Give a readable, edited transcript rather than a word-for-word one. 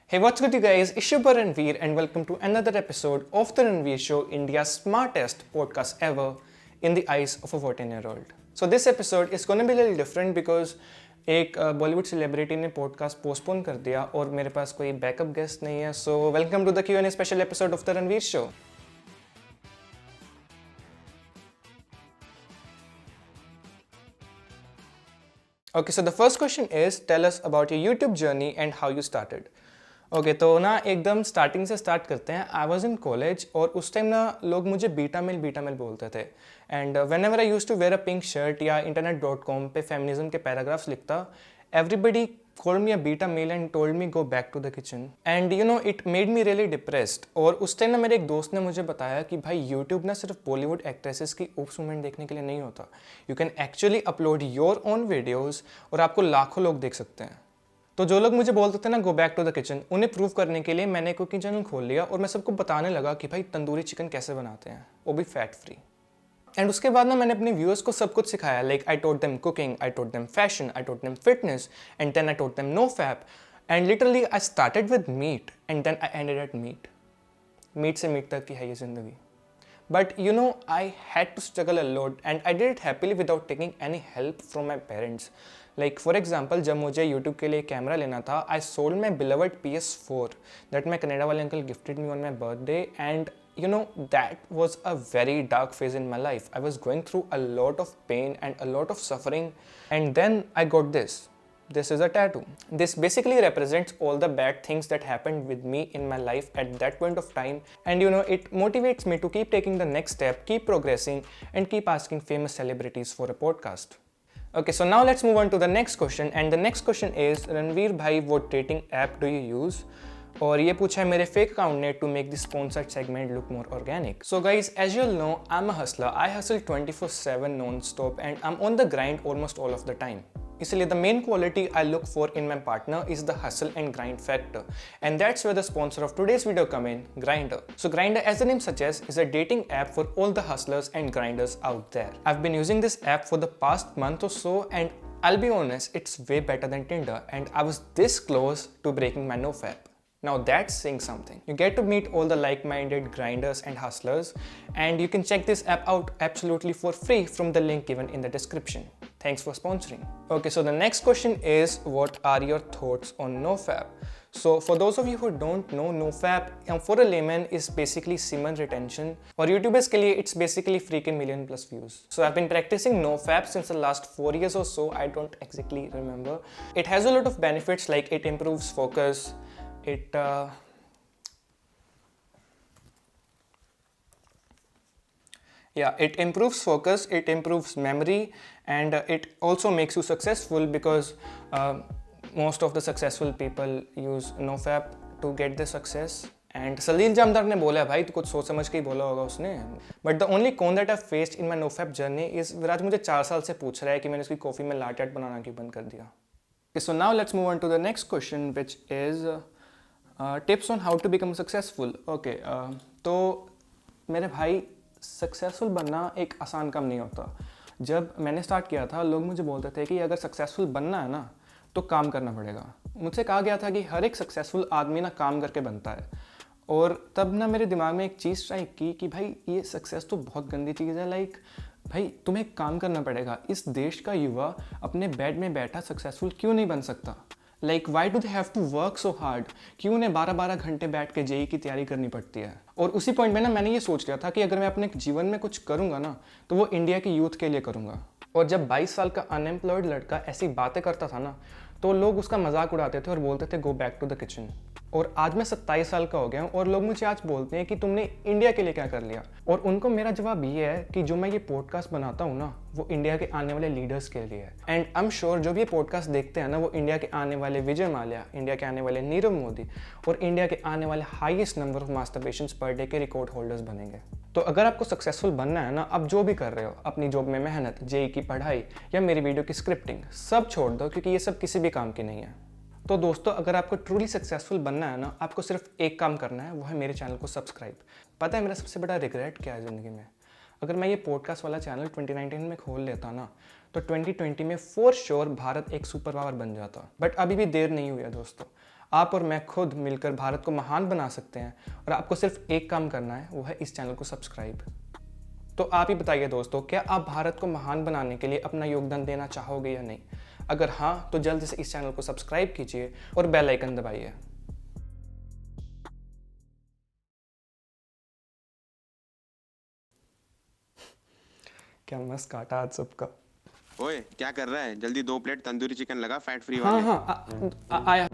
Hey, what's good, you guys? It's your boy RANVEER, and welcome to another episode of the RANVEER Show, India's smartest podcast ever in the eyes of a 14-year-old. So this episode is going to be a little different because एक Bollywood celebrity ने podcast postpone कर दिया और मेरे पास कोई backup guest नहीं है. So welcome to the QnA special episode of the RANVEER Show. Okay, so the first question is, tell us about your YouTube journey and how you started. Okay तो ना एकदम स्टार्टिंग से start करते हैं. I was in college और उस time ना लोग मुझे बीटा मेल बोलते थे. And whenever I used to wear a pink shirt या internet.com पे फेमिनिज्म के पैराग्राफ्स लिखता, everybody called me a beta male and told me go back to the kitchen. And you know, it made me really depressed. और उस time ना मेरे एक दोस्त ने मुझे बताया कि भाई यूट्यूब ना सिर्फ बॉलीवुड एक्ट्रेसेस की ओप्स मूवमेंट देखने के लिए नहीं होता. You can actually upload your own videos और आपको लाखों लोग देख सकते हैं. तो जो लोग मुझे बोलते थे ना go back to the kitchen, उन्हें प्रूव करने के लिए मैंने कुकिंग चैनल खोल लिया और मैं सबको बताने लगा कि भाई तंदूरी चिकन कैसे बनाते हैं, वो भी फैट फ्री. एंड उसके बाद ना मैंने अपने व्यूअर्स को सब कुछ सिखाया. Like I taught them cooking, I taught them fashion, I taught them fitness, and then I taught them NOFAP. And literally I started with meat and then I ended at meat. Meat से meat तक की है ये जिंदगी. But you know, I had to struggle a lot and I did it happily without taking any help from my parents. Like for example, जब मुझे YouTube के लिए कैमरा लेना था, I sold my beloved PS4 that my Canada वाले uncle gifted me on my birthday, and you know, that was a very dark phase in my life. I was going through a lot of pain and a lot of suffering, and then I got this. This is a tattoo. This basically represents all the bad things that happened with me in my life at that point of time, and you know, it motivates me to keep taking the next step, keep progressing, and keep asking famous celebrities for a podcast. Okay, so now let's move on to the next question, and the next question is, RANVEER bhai, what dating app do you use? और ये पूछा है मेरे fake account ने to make this sponsored segment look more organic. So guys, as you all know, I'm a hustler. I hustle 24/7 non-stop and I'm on the grind almost all of the time. इसलिए the main quality I look for in my partner is the hustle and grind factor, and that's where the sponsor of today's video come in, Grindr. So Grindr, as the name suggests, is a dating app for all the hustlers and grinders out there. I've been using this app for the past month or so, and I'll be honest, it's way better than Tinder, and I was this close to breaking my NOFAP. Now that's saying something. You get to meet all the like-minded grinders and hustlers, and you can check this app out absolutely for free from the link given in the description. Thanks for sponsoring. Okay, so the next question is, what are your thoughts on NOFAP? So for those of you who don't know, NOFAP for a layman is basically semen retention, और YouTubers के लिए it's basically freaking million plus views. So I've been practicing NOFAP since the last 4 years or so. I don't exactly remember. It has a lot of benefits, like it improves focus. It improves focus, it improves memory, and it also makes you successful because most of the successful people use NOFAP to get the success. And सलील जामदार ने बोला है भाई, तो कुछ सोच समझ के ही बोला होगा उसने. But the only con that I faced in my NOFAP journey is विराज मुझे 4 साल से पूछ रहा है कि मैंने उसकी कॉफ़ी में लाट आर्ट बनाना क्यों बंद कर दिया. Okay, so now let's move on to the next question, which is tips on how to become successful. Okay, तो मेरे भाई सक्सेसफुल बनना एक आसान काम नहीं होता. जब मैंने स्टार्ट किया था, लोग मुझे बोलते थे कि अगर सक्सेसफुल बनना है ना तो काम करना पड़ेगा. मुझसे कहा गया था कि हर एक सक्सेसफुल आदमी ना काम करके बनता है. और तब ना मेरे दिमाग में एक चीज़ स्ट्राइक की कि भाई ये सक्सेस तो बहुत गंदी चीज़ है. लाइक भाई तुम्हें काम करना पड़ेगा. इस देश का युवा अपने बेड में बैठा सक्सेसफुल क्यों नहीं बन सकता? Like why do they have to work so hard? क्यों उन्हें 12-12 घंटे बैठ के जेई की तैयारी करनी पड़ती है? और उसी पॉइंट में ना मैंने ये सोच लिया था कि अगर मैं अपने जीवन में कुछ करूँगा ना तो वो इंडिया के यूथ के लिए करूँगा. और जब 22 साल का अनएम्प्लॉयड लड़का ऐसी बातें करता था ना तो लोग उसका मजाक उड़ाते थे और बोलते थे go back to the kitchen. और आज मैं 27 साल का हो गया हूँ और लोग मुझे आज बोलते हैं कि तुमने इंडिया के लिए क्या कर लिया. और उनको मेरा जवाब ये है कि जो मैं ये पॉडकास्ट बनाता हूँ ना वो इंडिया के आने वाले लीडर्स के लिए है. एंड आई एम श्योर जो भी ये पॉडकास्ट देखते हैं ना वो इंडिया के आने वाले विजय माल्या, इंडिया के आने वाले नीरव मोदी और इंडिया के आने वाले highest number of मास्टरबेशंस per day के रिकॉर्ड होल्डर्स बनेंगे. तो अगर आपको सक्सेसफुल बनना है ना, आप जो भी कर रहे हो, अपनी जॉब में मेहनत, जेई की पढ़ाई या मेरी वीडियो की स्क्रिप्टिंग, सब छोड़ दो क्योंकि ये सब किसी भी काम की नहीं है. तो दोस्तों, अगर आपको ट्रूली सक्सेसफुल बनना है ना, आपको सिर्फ एक काम करना है, वो है मेरे चैनल को सब्सक्राइब. पता है मेरा सबसे बड़ा रिग्रेट क्या है ज़िंदगी में? अगर मैं ये पॉडकास्ट वाला चैनल 2019 में खोल लेता ना तो 2020 में फॉर श्योर भारत एक सुपर पावर बन जाता. बट अभी भी देर नहीं हुई है दोस्तों. आप और मैं खुद मिलकर भारत को महान बना सकते हैं और आपको सिर्फ एक काम करना है, वो है इस चैनल को सब्सक्राइब। तो आप ही बताइए दोस्तों, क्या आप भारत को महान बनाने के लिए अपना योगदान देना चाहोगे या नहीं? अगर हाँ, तो जल्दी से इस चैनल को सब्सक्राइब कीजिए और बेल आइकन दबाइए। क्या मस्त काटा आज सबका। ओए क्या कर रहा है? जल्दी 2 प्लेट तंदूरी चिकन लगा, फैट फ्री हाँ वाले। हाँ, आया।